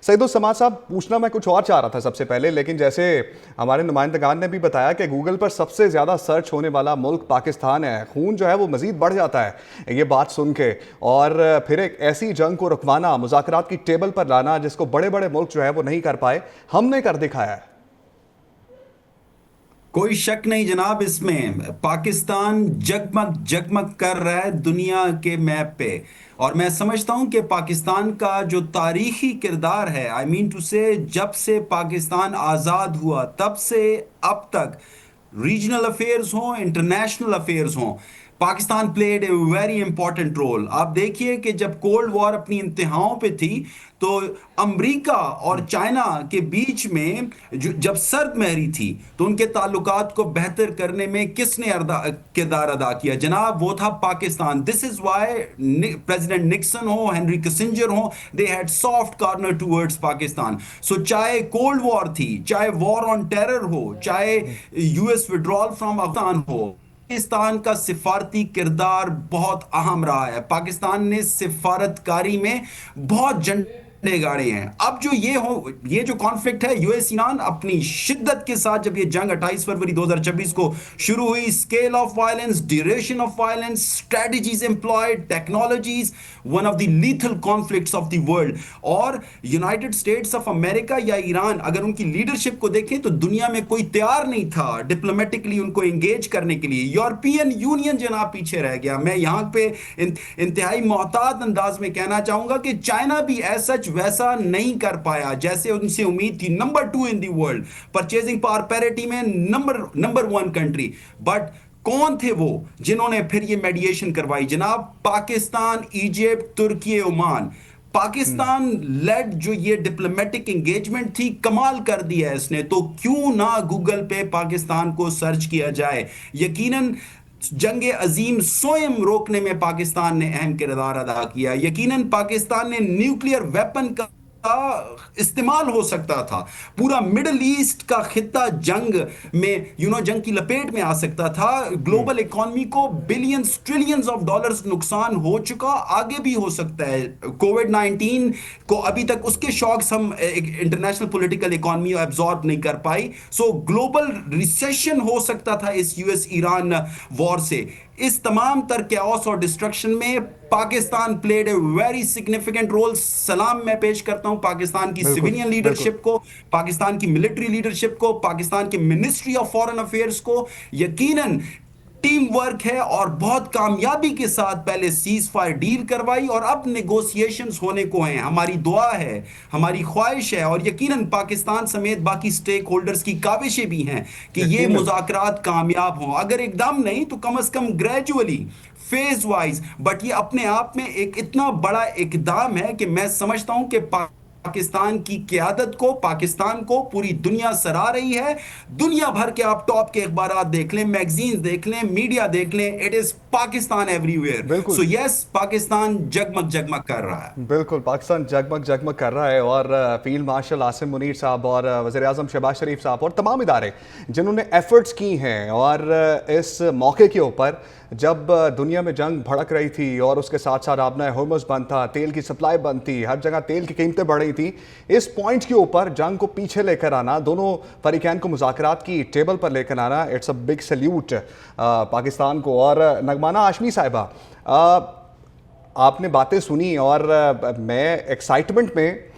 सईद उस समाज साहब, पूछना मैं कुछ और चाह रहा था सबसे पहले, लेकिन जैसे हमारे नुमाइंदगान ने भी बताया कि गूगल पर सबसे ज़्यादा सर्च होने वाला मुल्क पाकिस्तान है, खून जो है वो मज़ीद बढ़ जाता है ये बात सुन के। और फिर एक ऐसी जंग को रुकवाना, मुज़ाकरात की टेबल पर लाना जिसको बड़े बड़े मुल्क जो है वो नहीं कर पाए, हमने कर दिखाया है। कोई शक नहीं जनाब, इसमें पाकिस्तान जगमग जगमग कर रहा है दुनिया के मैप पे। और मैं समझता हूं कि पाकिस्तान का जो तारीखी किरदार है, आई मीन टू से, जब से पाकिस्तान आज़ाद हुआ तब से अब तक, रीजनल अफेयर्स हों, इंटरनेशनल अफेयर्स हों, Pakistan played a very important role. आप देखिए कि जब कोल्ड वॉर अपनी इंतहाओं पे थी, तो अमेरिका और चाइना के बीच में जब सर्द महरी थी, तो उनके ताल्लुकात को बेहतर करने में किसने किरदार अदा किया जनाब? वो था Pakistan. This is why President Nixon हो, हेनरी किसिंजर हो, they had soft corner towards Pakistan. So चाहे कोल्ड वॉर थी, चाहे वॉर ऑन टेरर हो, चाहे यूएस विड्रॉल फ्रॉम अफगानिस्तान हो, पाकिस्तान का सिफारती किरदार बहुत अहम रहा है। पाकिस्तान ने सिफारतकारी में बहुत झंडे गाड़े हैं। अब जो ये जो कॉन्फ्लिक्ट है यूएस ईरान, अपनी शिद्दत के साथ जब ये जंग 28 फरवरी 2026 को शुरू हुई, scale of violence, duration of violence, strategies employed, technologies, one of the lethal conflicts of the world. और यूनाइटेड स्टेट्स ऑफ अमेरिका या ईरान, अगर उनकी लीडरशिप को देखें तो दुनिया में कोई तैयार नहीं था डिप्लोमेटिकली उनको एंगेज करने के लिए। यूरोपियन यूनियन जनाब पीछे रह गया। मैं यहां पे इंतहाई मोहतात अंदाज में कहना चाहूंगा कि चाइना भी ऐसा वैसा नहीं कर पाया जैसे उनसे उम्मीद थी। Number 2 in the world, purchasing power parity में नंबर 1 कंट्री। बट कौन थे वो जिन्होंने फिर ये मेडिएशन करवाई जनाब? पाकिस्तान, इजिप्ट, तुर्की, ओमान। पाकिस्तान लेड जो ये डिप्लोमेटिक एंगेजमेंट थी, कमाल कर दिया है इसने। तो क्यों ना गूगल पे पाकिस्तान को सर्च किया जाए? यकीनन जंग अजीम स्वयं रोकने में पाकिस्तान ने अहम किरदार अदा किया। यकीनन पाकिस्तान ने न्यूक्लियर वेपन का इस्तेमाल हो सकता था। पूरा मिडल ईस्ट का खित्ता जंग में जंग की लपेट में आ सकता था। ग्लोबल इकोनॉमी को बिलियंस ट्रिलियंस ऑफ डॉलर्स नुकसान हो चुका, आगे भी हो सकता है। कोविड 19 को अभी तक उसके शॉक्स हम इंटरनेशनल पॉलिटिकल इकोनॉमी एब्जॉर्ब नहीं कर पाई। सो ग्लोबल रिसेशन हो सकता था इस यूएस ईरान वॉर से। इस तमाम तर कैओस और डिस्ट्रक्शन में Pakistan played a very significant role. सलाम मैं पेश करता हूं पाकिस्तान की बिल्कुल, सिविलियन बिल्कुल। लीडरशिप को, पाकिस्तान की मिलिट्री लीडरशिप को, पाकिस्तान की मिनिस्ट्री ऑफ फॉरेन अफेयर्स को। यकीनन टीम वर्क है और बहुत कामयाबी के साथ पहले सीज फायर डील करवाई और अब नेगोशिएशंस होने को हैं। हमारी दुआ है, हमारी ख्वाहिश है, और यकीनन पाकिस्तान समेत बाकी स्टेक होल्डर्स की काविशें भी हैं कि ये यकीनन। मुज़ाकरात कामयाब हों। अगर एकदम नहीं तो कम से कम ग्रेजुअली, फेज वाइज। बट ये अपने आप में एक इतना बड़ा इकदाम है कि मैं समझता हूं कि पाकिस्तान की क़यादत को, पाकिस्तान को पूरी दुनिया सराह रही है। दुनिया भर के आप टॉप के अखबार देख लें, मैगजीन्स देख लें, मीडिया देख लें, इट इज पाकिस्तान एवरीवेयर। बिल्कुल, सो यस, पाकिस्तान जगमग जगमग कर रहा है। बिल्कुल। पाकिस्तान जगमग जगमग कर रहा है, और फील्ड मार्शल आसिम मुनीर साहब और वज़ीर आज़म शहबाज शरीफ साहब और तमाम इदारे जिन्होंने एफर्ट्स की हैं, और इस मौके के ऊपर जब दुनिया में जंग भड़क रही थी और उसके साथ साथ आपने होर्मुज़ बंद था, तेल की सप्लाई बंद थी, हर जगह तेल की कीमतें बढ़ रही थी, इस पॉइंट के ऊपर जंग को पीछे लेकर आना, दोनों फरीकैन को मुज़ाकरात की टेबल पर लेकर आना, it's a big salute Pakistan को। और नगमाना हाशमी साहिबा, आपने बातें सुनी, और मैं एक्साइटमेंट में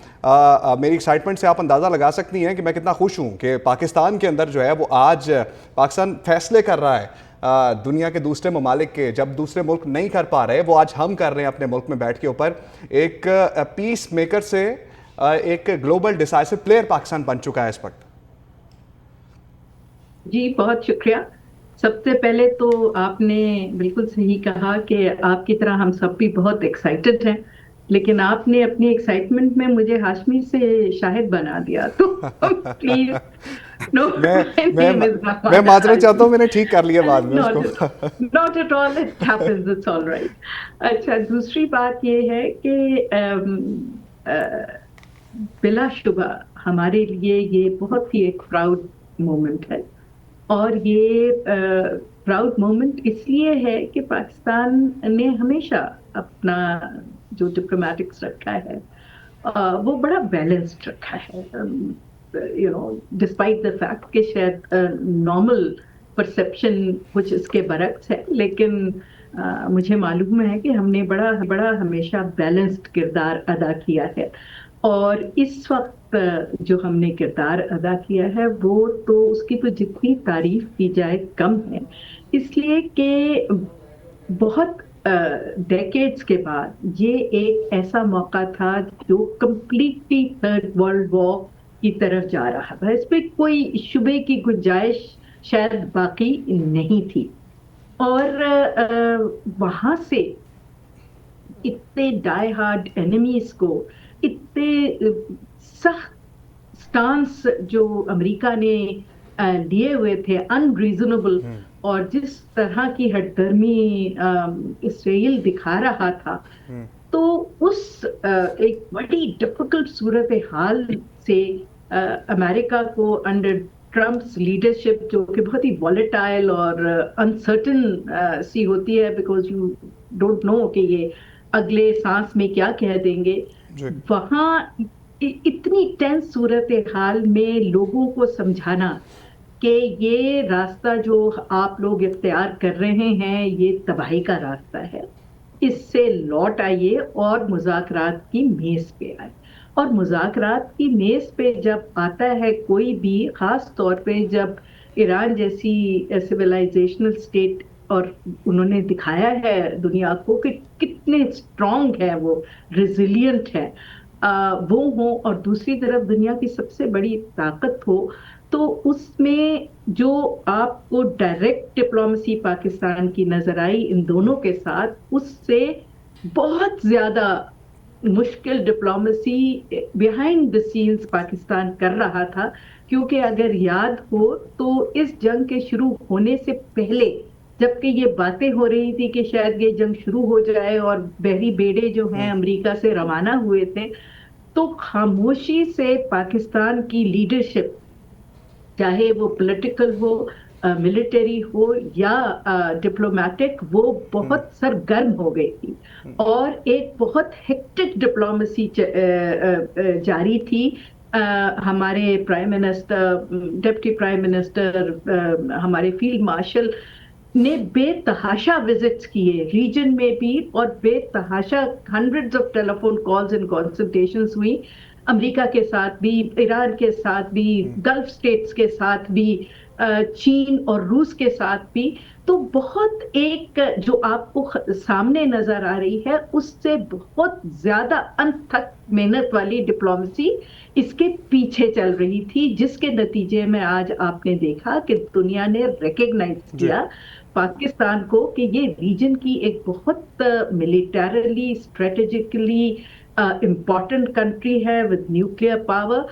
मेरी एक्साइटमेंट से आप अंदाज़ा लगा सकती हैं कि मैं कितना खुश हूँ कि पाकिस्तान के अंदर जो है वो आज पाकिस्तान फैसले कर रहा है दुनिया के दूसरे ममालिक के। जब दूसरे मुल्क नहीं कर पा रहे, वो आज हम कर रहे हैं अपने मुल्क में बैठ के ऊपर। एक पीस मेकर से एक ग्लोबल डिसाइसिव प्लेयर पाकिस्तान बन चुका है इस वक्त। जी बहुत शुक्रिया। सबसे पहले तो आपने बिल्कुल सही कहा कि आपकी तरह हम सब भी बहुत एक्साइटेड हैं, लेकिन आपने अपनी एक्साइटमेंट में मुझे हाशमी से शाहिद बना दिया, तो प्लीज नो, मैं माय मैं नेम इज मैं नगमाना माजरत चाहता हूँ, मैंने ठीक कर लिया बाद में नॉट उसको। Not at all, it happens, it's all right. अच्छा, दूसरी बात ये है कि बिलाशुबा हमारे लिए ये बहुत ही एक प्राउड मोमेंट है। और ये प्राउड मोमेंट इसलिए है कि पाकिस्तान ने हमेशा अपना जो डिप्लोमेटिक्स रखा है, वो बड़ा बैलेंस्ड रखा है, डिस्पाइट द फैक्ट कि शायद नॉर्मल परसेप्शन कुछ इसके बरक्स है, लेकिन मुझे मालूम है कि हमने बड़ा बड़ा हमेशा बैलेंस्ड किरदार अदा किया है। और इस वक्त जो हमने किरदार अदा किया है वो तो उसकी तो जितनी तारीफ की जाए कम है, इसलिए कि बहुत डेकेड्स के बाद ये एक ऐसा मौका था जो कंप्लीटली थर्ड वर्ल्ड वॉर की तरफ जा रहा था। इस पे कोई शुबे की गुंजाइश शायद बाकी नहीं थी। और वहां से इतने डाई हार्ड एनिमीज को, इतने सख्त स्टांस जो अमेरिका ने लिए हुए थे, अनरीजनेबल, और जिस तरह की हठधर्मी इसराइल दिखा रहा था, तो उस एक बड़ी डिफिकल्ट सूरत हाल से अमेरिका को अंडर ट्रम्प्स लीडरशिप, जो कि बहुत ही वॉलेटाइल और अनसर्टन सी होती है, बिकॉज यू डोंट नो कि ये अगले सांस में क्या कह देंगे, वहां इतनी टेंस सूरत हाल में लोगों को समझाना कि ये रास्ता जो आप लोग इख्तियार कर रहे हैं ये तबाही का रास्ता है, इससे लौट आइए और मुज़ाकरात की मेज पे आए। और मुज़ाकरात की मेज पे जब आता है कोई भी, खास तौर पे जब ईरान जैसी सिविलाइजेशनल स्टेट, और उन्होंने दिखाया है दुनिया को कि कितने स्ट्रॉन्ग है वो, रिजिलियंट है, वो हो, और दूसरी तरफ दुनिया की सबसे बड़ी ताकत हो, तो उसमें जो आपको डायरेक्ट डिप्लोमेसी पाकिस्तान की नजर आई इन दोनों के साथ, उससे बहुत ज्यादा मुश्किल diplomacy behind the scenes Pakistan कर रहा था। क्योंकि अगर याद हो तो इस जंग के शुरू होने से पहले, जबकि ये बातें हो रही थी कि शायद ये जंग शुरू हो जाए और बहरी बेड़े जो हैं अमेरिका से रवाना हुए थे, तो खामोशी से पाकिस्तान की लीडरशिप, चाहे वो पॉलिटिकल हो, मिलिट्री हो या डिप्लोमेटिक, वो बहुत सरगर्म हो गई थी और एक बहुत हेक्टिक डिप्लोमेसी जारी थी। हमारे prime minister, deputy prime minister, हमारे फील्ड मार्शल ने बेतहाशा विजिट्स किए रीजन में भी, और बेतहाशा hundreds of telephone calls and consultations हुई अमेरिका के साथ भी, ईरान के साथ भी, गल्फ स्टेट्स के साथ भी, चीन और रूस के साथ भी। तो बहुत एक जो आपको सामने नजर आ रही है, उससे बहुत ज्यादा अनथक मेहनत वाली डिप्लोमेसी इसके पीछे चल रही थी, जिसके नतीजे में आज आपने देखा कि दुनिया ने रिकग्नाइज किया पाकिस्तान को कि ये रीजन की एक बहुत मिलिटरली, स्ट्रेटेजिकली इम्पॉर्टेंट कंट्री है विद न्यूक्लियर पावर,